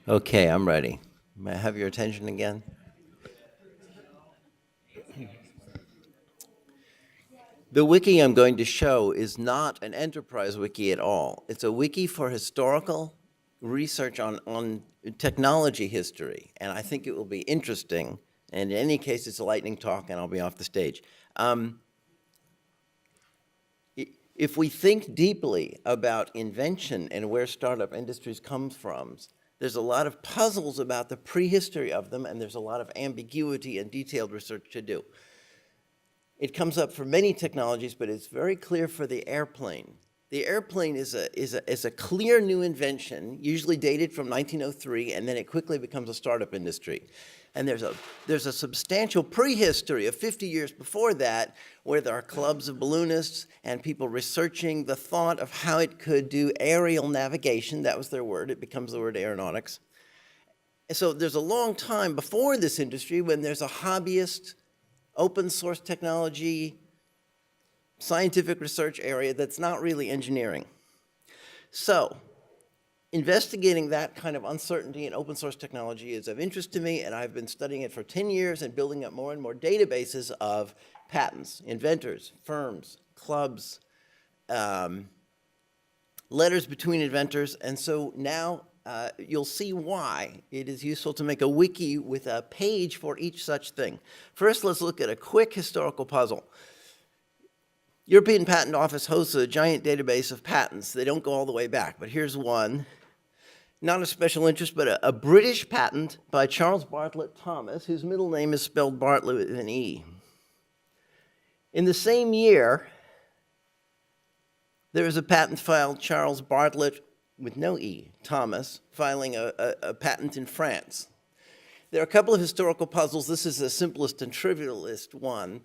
Okay, I'm ready. May I have your attention again? The wiki I'm going to show is not an enterprise wiki at all. It's a wiki for historical research on technology history, and I think it will be interesting. And in any case, it's a lightning talk, and I'll be off the stage. If we think deeply about invention and where startup industries come from, there's a lot of puzzles about the prehistory of them, and there's a lot of ambiguity and detailed research to do. It comes up for many technologies, but it's very clear for the airplane. The airplane is a clear new invention, usually dated from 1903, and then it quickly becomes a startup industry. And there's a substantial prehistory of 50 years before that, where there are clubs of balloonists and people researching the thought of how it could do aerial navigation. That was their word. It becomes the word aeronautics. So there's a long time before this industry when there's a hobbyist, open source technology, scientific research area that's not really engineering. So investigating that kind of uncertainty in open source technology is of interest to me, and I've been studying it for 10 years and building up more and more databases of patents, inventors, firms, clubs, letters between inventors. And so now you'll see why it is useful to make a wiki with a page for each such thing. First, let's look at a quick historical puzzle. European Patent Office hosts a giant database of patents. They don't go all the way back, but here's one. Not of special interest, but a British patent by Charles Bartlett Thomas, whose middle name is spelled Bartlett with an E. In the same year, there was a patent filed, Charles Bartlett with no E, Thomas, filing a patent in France. There are a couple of historical puzzles. This is the simplest and trivialist one.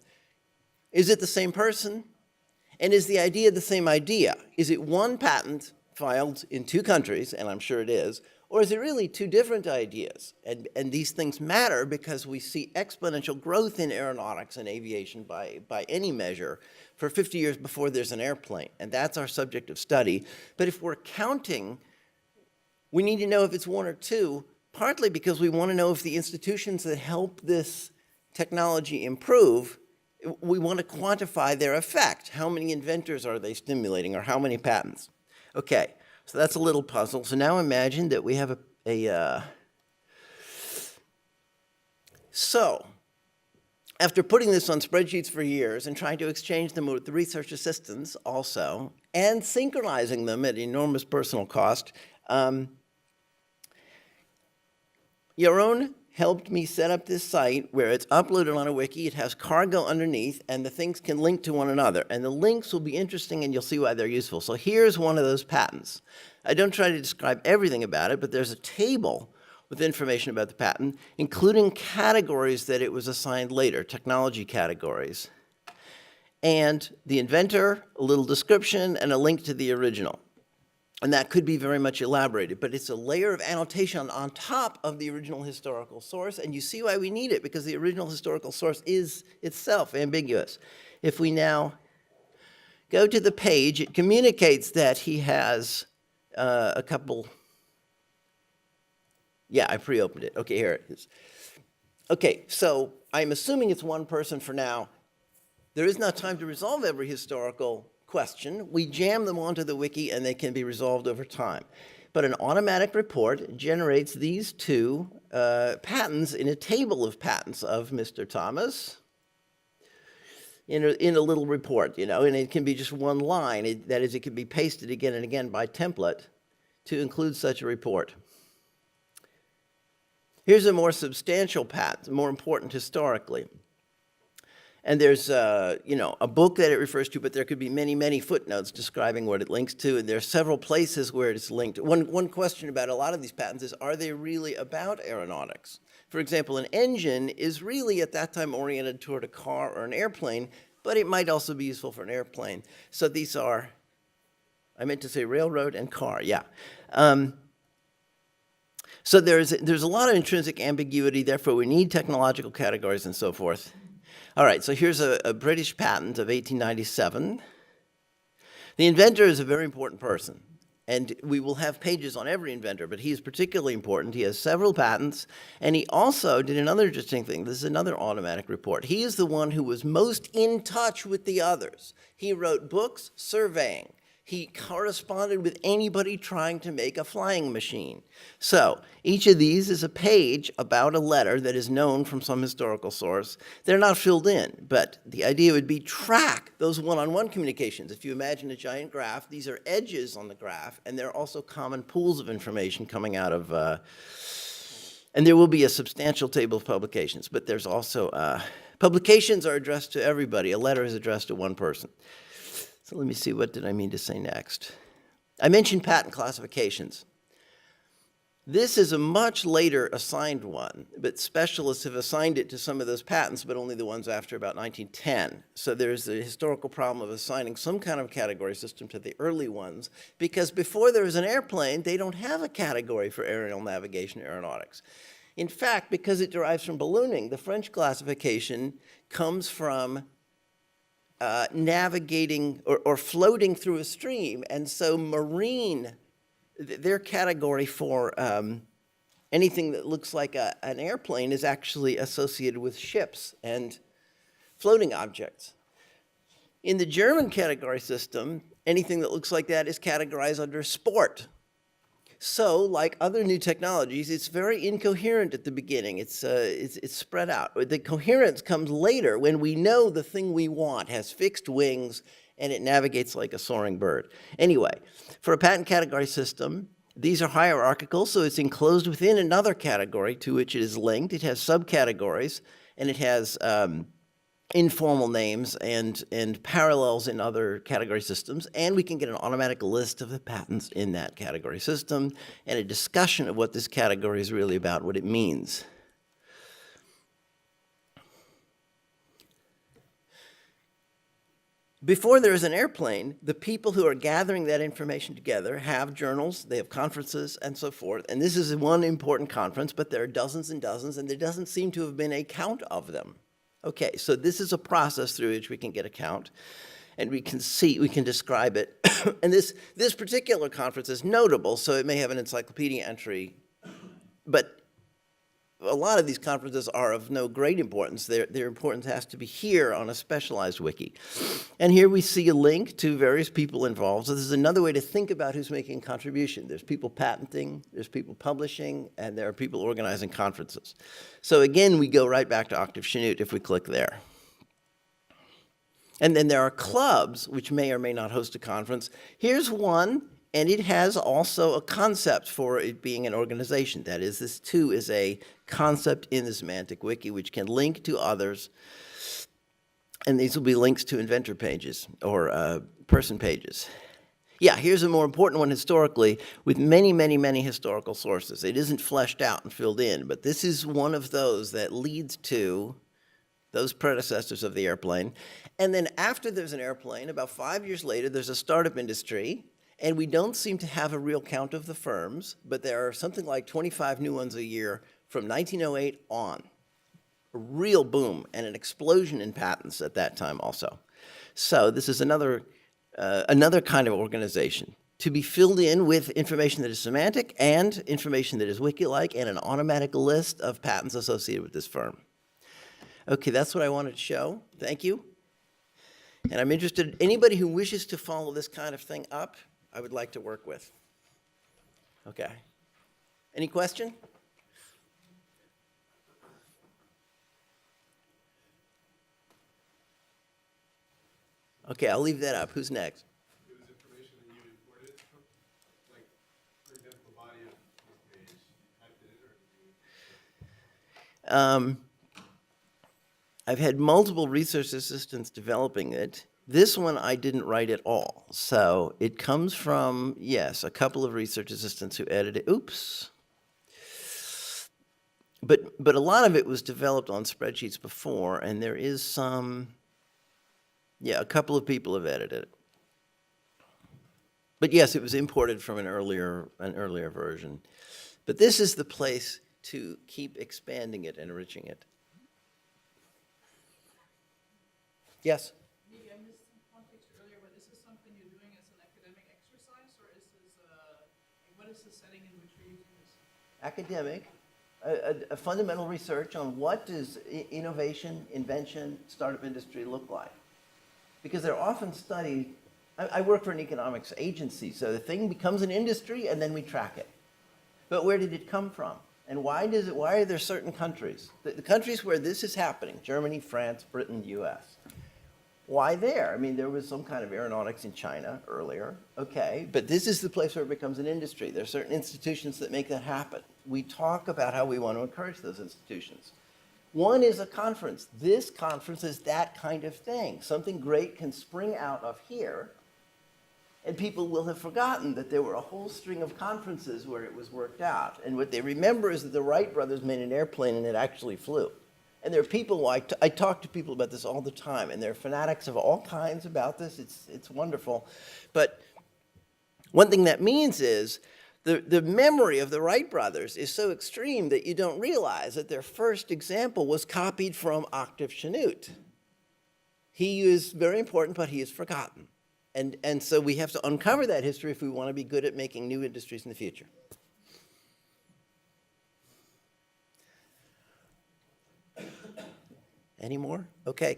Is it the same person? And is the idea the same idea? Is it one patent filed in two countries, and I'm sure it is, or is it really two different ideas? And these things matter because we see exponential growth in aeronautics and aviation by any measure for 50 years before there's an airplane, and that's our subject of study. But if we're counting, we need to know if it's one or two, partly because we want to know if the institutions that help this technology improve, we want to quantify their effect. How many inventors are they stimulating, or how many patents? Okay, so that's a little puzzle. So now imagine that we have So, after putting this on spreadsheets for years and trying to exchange them with the research assistants also, and synchronizing them at enormous personal cost, Yaron helped me set up this site where it's uploaded on a wiki, it has cargo underneath, and the things can link to one another. And the links will be interesting, and you'll see why they're useful. So here's one of those patents. I don't try to describe everything about it, but there's a table with information about the patent, including categories that it was assigned later, technology categories. And the inventor, a little description, and a link to the original. And that could be very much elaborated, but it's a layer of annotation on top of the original historical source, and you see why we need it, because the original historical source is itself ambiguous. If we now go to the page, it communicates that he has a couple. Yeah, I pre-opened it. Okay, here it is. Okay, so I'm assuming it's one person for now. There is not time to resolve every historical question. We jam them onto the wiki and they can be resolved over time. But an automatic report generates these two patents in a table of patents of Mr. Thomas in a little report, you know, and it can be just one line. That is, it can be pasted again and again by template to include such a report. Here's a more substantial patent, more important historically. And there's, you know, a book that it refers to, but there could be many, many footnotes describing what it links to. And there are several places where it's linked. One question about a lot of these patents is, are they really about aeronautics? For example, an engine is really at that time oriented toward a car or an airplane, but it might also be useful for an airplane. So these are, I meant to say railroad and car, yeah. So there's a lot of intrinsic ambiguity, therefore we need technological categories and so forth. All right, so here's a British patent of 1897. The inventor is a very important person, And we will have pages on every inventor, but he is particularly important. He has several patents, and he also did another interesting thing. This is another automatic report. He is the one who was most in touch with the others. He wrote books surveying. He corresponded with anybody trying to make a flying machine. So each of these is a page about a letter that is known from some historical source. They're not filled in, but the idea would be track those one-on-one communications. If you imagine a giant graph, these are edges on the graph, and there are also common pools of information coming out of, and there will be a substantial table of publications, but there's also, publications are addressed to everybody. A letter is addressed to one person. So let me see, what did I mean to say next? I mentioned patent classifications. This is a much later assigned one, but specialists have assigned it to some of those patents, but only the ones after about 1910. So there's the historical problem of assigning some kind of category system to the early ones, because before there was an airplane, they don't have a category for aerial navigation aeronautics. In fact, because it derives from ballooning, the French classification comes from navigating or floating through a stream, and so marine, their category for anything that looks like an airplane is actually associated with ships and floating objects. In the German category system, anything that looks like that is categorized under sport. So, like other new technologies, it's very incoherent at the beginning. It's spread out. The coherence comes later when we know the thing we want has fixed wings and it navigates like a soaring bird. Anyway, for a patent category system, these are hierarchical, so it's enclosed within another category to which it is linked. It has subcategories, and it has informal names and parallels in other category systems, and we can get an automatic list of the patents in that category system and a discussion of what this category is really about, what it means. Before there is an airplane, the people who are gathering that information together have journals, they have conferences, and so forth. And this is one important conference, but there are dozens and dozens, and there doesn't seem to have been a count of them. Okay, so this is a process through which we can get a count, and we can describe it. And this particular conference is notable, so it may have an encyclopedia entry, but a lot of these conferences are of no great importance. Their importance has to be here on a specialized wiki. And here we see a link to various people involved. So this is another way to think about who's making a contribution. There's people patenting, there's people publishing, and there are people organizing conferences. So again, we go right back to Octave Chanute if we click there. And then there are clubs, which may or may not host a conference. Here's one, and it has also a concept for it being an organization. That is, this too is a concept in the semantic wiki, which can link to others. And these will be links to inventor pages or person pages. Yeah, here's a more important one historically with many, many, many historical sources. It isn't fleshed out and filled in, but this is one of those that leads to those predecessors of the airplane. And then after there's an airplane, about 5 years later, there's a startup industry. And we don't seem to have a real count of the firms, but there are something like 25 new ones a year from 1908 on. A real boom and an explosion in patents at that time also. So this is another kind of organization to be filled in with information that is semantic and information that is wiki-like and an automatic list of patents associated with this firm. Okay, that's what I wanted to show. Thank you. And I'm interested, anybody who wishes to follow this kind of thing up, I would like to work with. Okay. Any question? Okay, I'll leave that up. Who's next? It was information that you imported from, like, for example, the body of this page, you typed it in, or I've had multiple research assistants developing it. This one I didn't write at all. So it comes from, yes, a couple of research assistants who edited it. Oops. But a lot of it was developed on spreadsheets before, and there is some, yeah, a couple of people have edited it. But yes, it was imported from an earlier version. But this is the place to keep expanding it and enriching it. Yes? Maybe I missed some context earlier, but is this something you're doing as an academic exercise, or is this setting in which you're using this? Academic, a fundamental research on what does innovation, invention, startup industry look like. Because they're often studied, I work for an economics agency, so the thing becomes an industry and then we track it. But where did it come from? And why are there certain countries, the countries where this is happening, Germany, France, Britain, US, why there? I mean, there was some kind of aeronautics in China earlier, okay, but this is the place where it becomes an industry. There are certain institutions that make that happen. We talk about how we want to encourage those institutions. One is a conference. This conference is that kind of thing. Something great can spring out of here, and people will have forgotten that there were a whole string of conferences where it was worked out. And what they remember is that the Wright brothers made an airplane and it actually flew. And there are people, I talk to people about this all the time, and there are fanatics of all kinds about this. It's wonderful. But one thing that means is the memory of the Wright brothers is so extreme that you don't realize that their first example was copied from Octave Chanute. He is very important, but he is forgotten. And so we have to uncover that history if we want to be good at making new industries in the future. Any more? Okay.